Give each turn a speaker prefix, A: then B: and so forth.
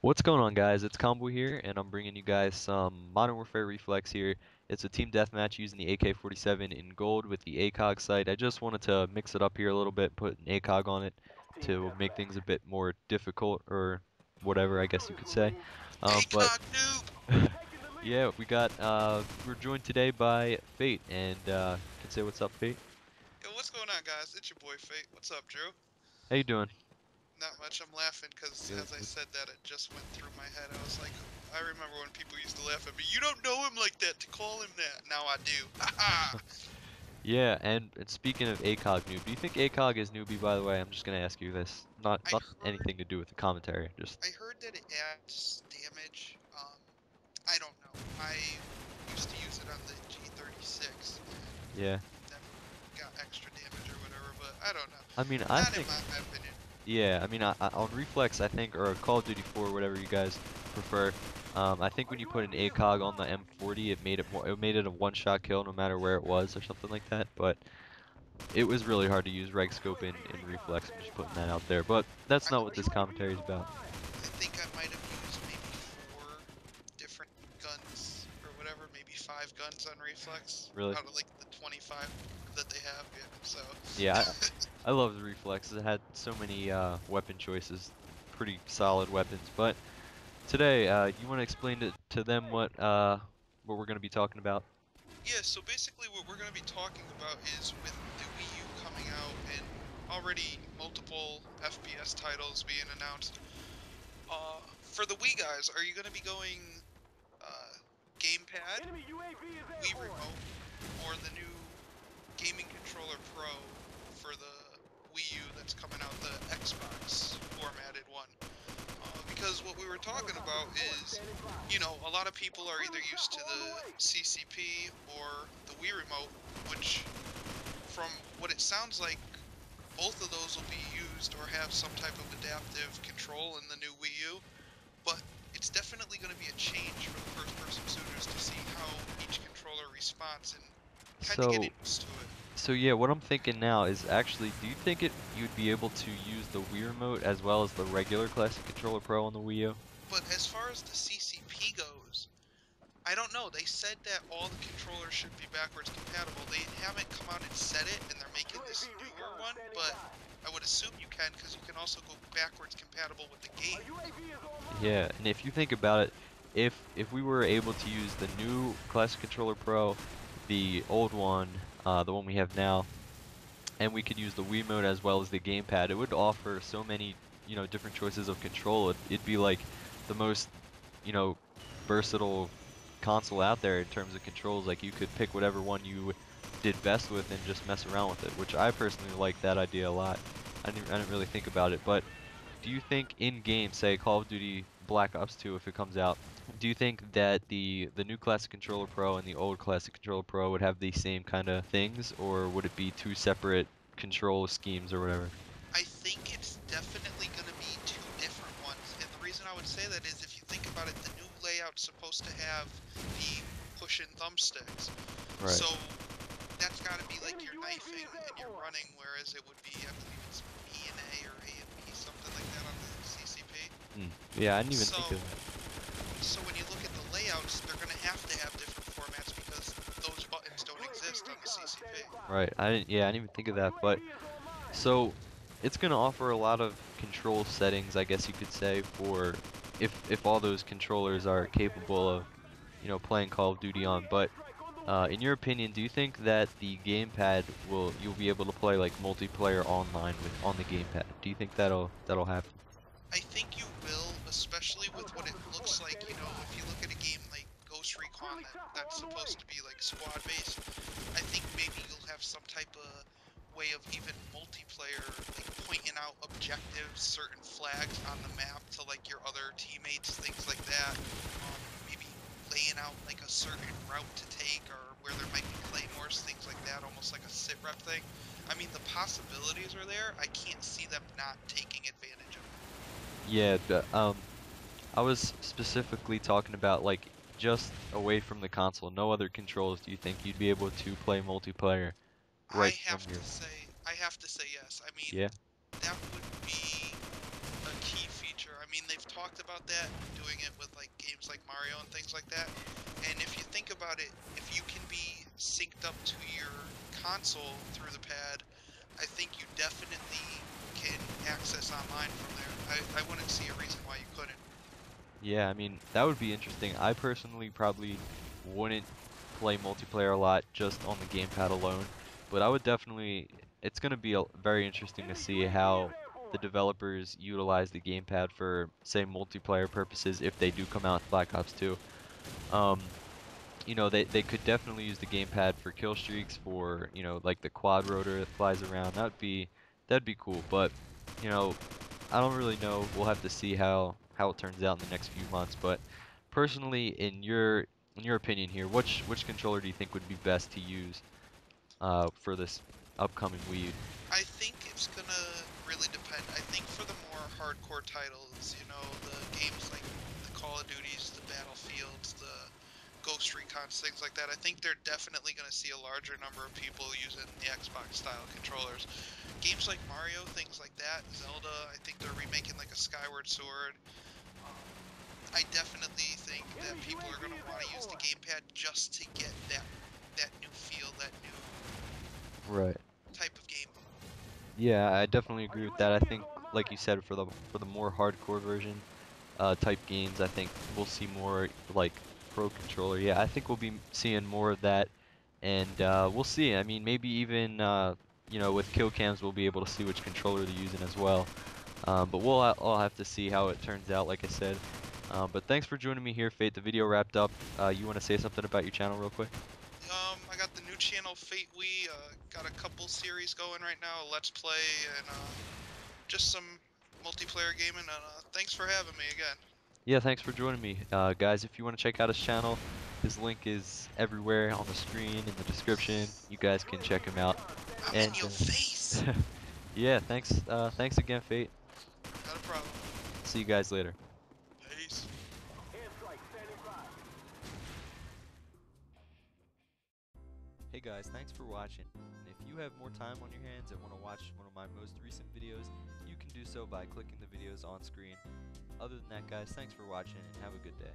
A: What's going on, guys? It's Combo here, and I'm bringing you guys some Modern Warfare Reflex here. It's a team deathmatch using the AK-47 in gold with the ACOG sight. I just wanted to mix it up here a little bit, put an ACOG on it to make things a bit more difficult, or whatever, I guess you could say. But
B: ACOG noob!
A: yeah, we're joined today by Fate, and can say what's up, Fate.
B: Yo, what's going on, guys? It's your boy Fate. What's up, Drew?
A: How you doing?
B: Not much. I'm laughing because
A: Good,
B: as I
A: good.
B: said that, it just went through my head. I was like, I remember when people used to laugh at me. You don't know him like that to call him that. Now I do. Haha!
A: Yeah, and speaking of ACOG noob, do you think ACOG is newbie, by the way? I'm just gonna ask you this. Not
B: I
A: not
B: heard,
A: anything to do with the commentary, just
B: I heard that it adds damage. I don't know. I used to use it on the G36
A: yeah.
B: and that got extra damage or whatever, but I don't know.
A: I mean, I
B: Not in
A: think
B: my opinion.
A: yeah, I mean, on Reflex, I think, or Call of Duty 4, whatever you guys prefer, I think when you put an ACOG on the M40, it made it a one-shot kill no matter where it was or something like that, but it was really hard to use reg scope in Reflex. I'm just putting that out there, but that's
B: I,
A: not what this commentary is about.
B: I think I might have used maybe 4 different guns or whatever, maybe 5 guns on reflex
A: Really.
B: out of like the 25 that they have. Yeah, so
A: Yeah, I love the Reflex. It had so many weapon choices, pretty solid weapons. But today, you want to explain to them what we're going to be talking about?
B: yeah. So basically, what we're going to be talking about is with the Wii U coming out and already multiple FPS titles being announced. For the Wii guys, are you going to be going uh, gamepad, Wii remote, or the new gaming controller Pro for the Wii U that's coming out, the Xbox formatted one? Because what we were talking about is, a lot of people are either used to the CCP or the Wii remote, which, from what it sounds like, both of those will be used or have some type of adaptive control in the new Wii U. But it's definitely going to be a change for the first-person shooters to see how each controller responds and kind of
A: So,
B: getting used to it.
A: so yeah, what I'm thinking now is actually, do you think you'd be able to use the Wii remote as well as the regular Classic Controller Pro on the Wii U?
B: But as far as the CCP goes, I don't know. They said that all the controllers should be backwards compatible. They haven't come out and said it, and they're making this newer one, but I would assume you can because you can also go backwards compatible with the game.
A: Yeah, and if you think about it, if we were able to use the new Classic Controller Pro, the old one, the one we have now, and we could use the Wiimote as well as the gamepad, it would offer so many, different choices of control. It'd be like the most, you know, versatile console out there in terms of controls. Like you could pick whatever one you did best with and just mess around with it, which I personally like that idea a lot. I didn't really think about it, but do you think in game, say Call of Duty Black Ops 2, if it comes out, do you think that the new Classic Controller Pro and the old Classic Controller Pro would have the same kind of things, or would it be two separate control schemes or whatever?
B: I think it's definitely going to be 2 different ones, and the reason I would say that is if you think about it, the new layout's supposed to have the push and thumbsticks.
A: Right.
B: So that's got to be like your knifing and your running, whereas it would be, I believe it's B and A or A and B, something like that on the CCP.
A: Hmm. Yeah, I didn't even
B: So,
A: think of that.
B: so when you look at the layouts, they're going to have different formats because those buttons don't exist on the CCP.
A: Right. I didn't even think of that. But so it's gonna offer a lot of control settings, I guess you could say, for if all those controllers are capable of, playing Call of Duty on. But in your opinion, do you think that the gamepad you'll be able to play like multiplayer online on the gamepad? Do you think that'll happen?
B: I think you will, especially with what it looks like, if you look at a game like Ghost Recon that's supposed to be like squad based, I think maybe you'll have some type of way of even multiplayer, like pointing out objectives, certain flags on the map to like your other teammates, things like that. Maybe laying out like a certain route to take or where there might be claymores, things like that, almost like a sit rep thing. I mean, the possibilities are there. I can't see them not taking advantage of it.
A: Yeah, I was specifically talking about like just away from the console, no other controls. Do you think you'd be able to play multiplayer
B: I
A: right from
B: have to
A: your?
B: say, I have to say yes. I mean,
A: Yeah.
B: that would be a key feature. I mean, they've talked about that, doing it with like games like Mario and things like that. And if you think about it, if you can be synced up to your console through the pad, I think you definitely can access online from there. I wouldn't see a reason why you couldn't.
A: Yeah, I mean, that would be interesting. I personally probably wouldn't play multiplayer a lot just on the gamepad alone, but I would definitely, it's going to be very interesting to see how the developers utilize the gamepad for, say, multiplayer purposes if they do come out with Black Ops 2. Um, they could definitely use the gamepad for kill streaks, for, like the quad rotor that flies around. That'd be cool, but, you know, I don't really know. We'll have to see how it turns out in the next few months. But personally, in your opinion here, which controller do you think would be best to use for this upcoming Wii?
B: I think it's gonna really depend. I think for the more hardcore titles, the games like the Call of Duties, the Battlefields, the Ghost Recons, things like that, I think they're definitely gonna see a larger number of people using the Xbox style controllers. Games like Mario, things like that, Zelda, I think they're remaking like a Skyward Sword. I definitely think that people are gonna want to use the gamepad just to get that new feel, that new
A: Right.
B: type of game.
A: Yeah, I definitely agree with that. I think, like you said, for the more hardcore version type games, I think we'll see more like Pro Controller. Yeah, I think we'll be seeing more of that, and we'll see. I mean, maybe even with kill cams, we'll be able to see which controller they're using as well. But all have to see how it turns out, like I said. But thanks for joining me here, Fate. The video wrapped up. You want to say something about your channel real quick?
B: I got the new channel Fate Wii, got a couple series going right now, Let's Play, and just some multiplayer gaming, and thanks for having me again.
A: Yeah, thanks for joining me. Guys, if you want to check out his channel, his link is everywhere on the screen, in the description. You guys can check him out.
B: I'm in
A: And
B: your face!
A: yeah, thanks again, Fate.
B: Not a problem.
A: See you guys later.
B: Peace.
A: Hey guys, thanks for watching. And if you have more time on your hands and want to watch one of my most recent videos, you can do so by clicking the videos on screen. Other than that, guys, thanks for watching and have a good day.